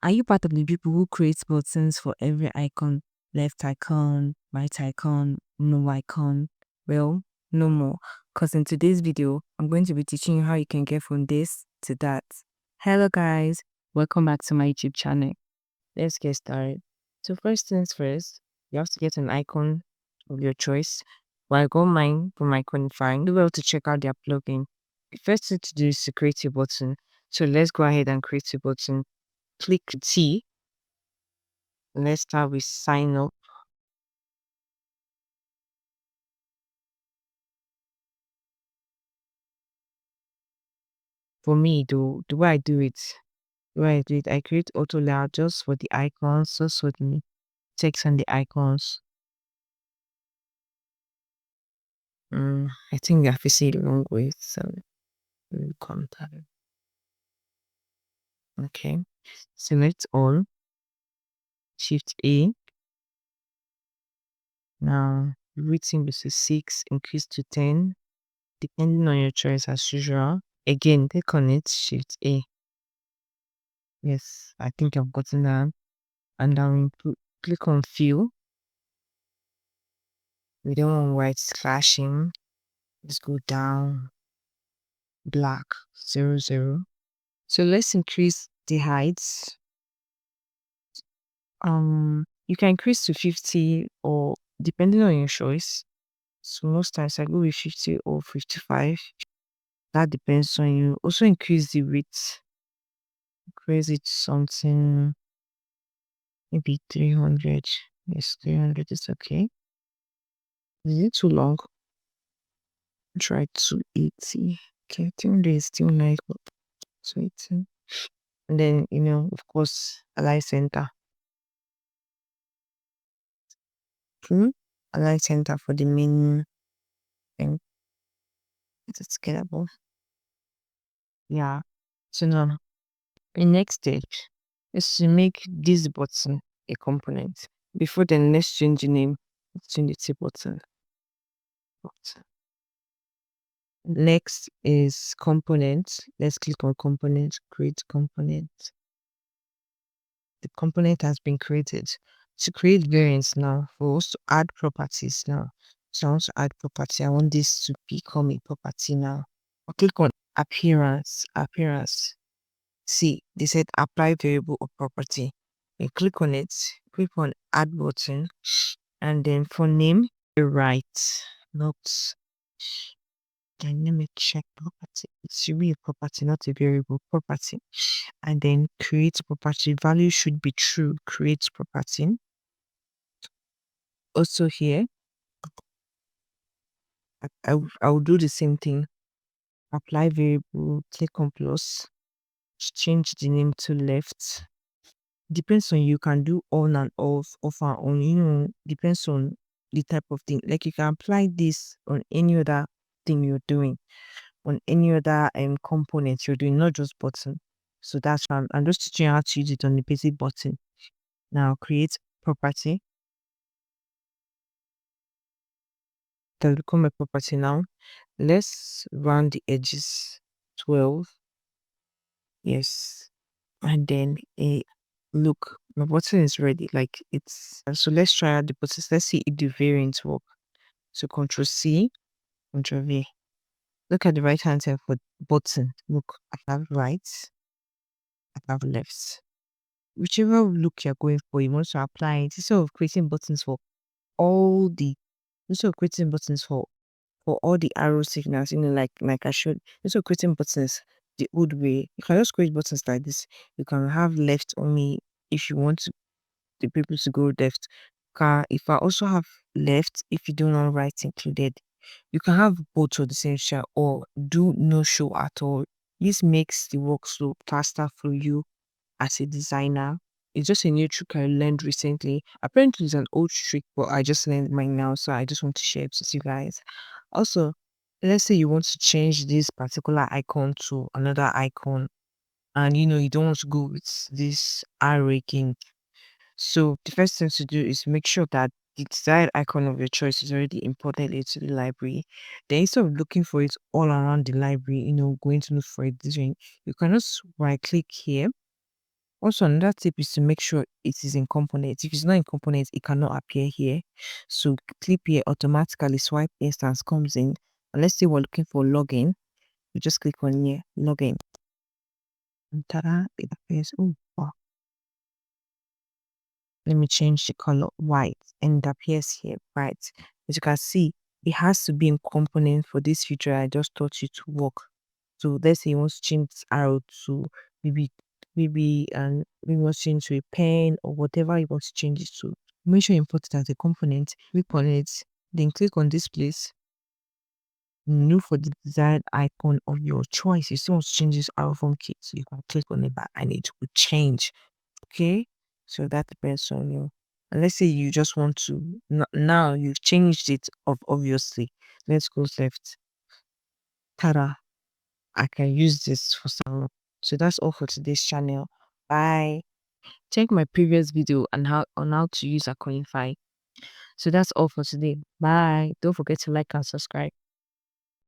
Are you part of the people who create buttons for every icon? Left icon, right icon, no icon? Well, no more. Because in today's video, I'm going to be teaching you how you can get from this to that. Hello guys, welcome back to my YouTube channel. Let's get started. So first things first, you have to get an icon of your choice. Well, I got mine from Iconify. Do well to check out their plugin. The first thing to do is to create a button. So let's go ahead and create a button. Click T. Let's start with sign up. For me, the way I do it, I create auto layout just for the icons, just for the text and the icons. I think I have to see the wrong way, so we'll come down. Okay, select all, Shift A. Now, rating is 6, increase to 10, depending on your choice as usual. Again, click on it, Shift A. Yes, I think I've gotten that. And then click on fill. We don't want white slashing. Let's go down, black, 0, 0. So let's increase the heights. You can increase to 50 or depending on your choice. So most times I go with 50 or 55. That depends on you. Also increase the width. Increase it to something, maybe 300. Yes, 300 is okay. Is it too long? Try 280. Okay, I think there's still nice, but 280. And then, of course, align center. Align center for the main thing. It's scalable. Yeah. So now, the next stage is to make this button a component. Before then, let's change the name. Let's change it to button. Next is component. Let's click on component, create component. The component has been created. To create variants now, for us to add properties now. So I want to add property. I want this to become a property now. I'll click on appearance. See, they said apply variable or property. You click on it, click on add button, and then for name, you write not dynamic check property. It should be a property, not a variable property. And then create property. Value should be true. Create property. Also here, I will do the same thing. Apply variable, click on plus, change the name to left. Depends on, you can do on and off and on, depends on the type of thing. Like you can apply this on any other thing you're doing, on any other component you're doing, not just button. So that's why I'm just teaching you how to use it on the basic button. Now create property. That will become a property now. Let's round the edges 12. Yes. And then look, my button is ready. Like it's so let's try out the buttons. Let's see if the variants work. So Control C, Control V. Look at the right hand side for button. Look, I have right, I have left. Whichever look you're going for, you want to apply it instead of creating buttons for all the instead of creating buttons for all the arrow signals, like I showed. Instead of creating buttons the old way, you can just create buttons like this. You can have left only if you want the people to go left. If I also have left, if you don't want right included, you can have both of the same share or do no show at all. This makes the workflow faster for you as a designer. It's just a new trick I learned recently. Apparently, it's an old trick, but I just learned mine now, so I just want to share it with you guys. Also, let's say you want to change this particular icon to another icon, and you don't want to go with this arrow again. So the first thing to do is make sure that the desired icon of your choice is already imported into the library. Then instead of looking for it all around the library, going to look for it different, you can just right click here Also, another tip is to make sure it is in components. If it's not in components, it cannot appear here. So click here automatically, swipe instance comes in. And let's say we're looking for login. You just click on here, login. And ta-da, it appears. Oh, wow. Let me change the color white and it appears here, right? As you can see, it has to be in component for this feature I just taught you to work. So let's say you want to change this arrow to maybe maybe you want to change to a pen or whatever you want to change it to. Make sure you import it as a component, click on it, then click on this place. Look for the desired icon of your choice. You still want to change this arrow from kit, so you can click on it and it will change. Okay, so that depends on you. And let's say you just want to now you've changed it obviously. Let's go left. Tada! I can use this for some. So that's all for today's channel. Bye. Check my previous video on how to use a Coinify. So that's all for today. Bye. Don't forget to like and subscribe.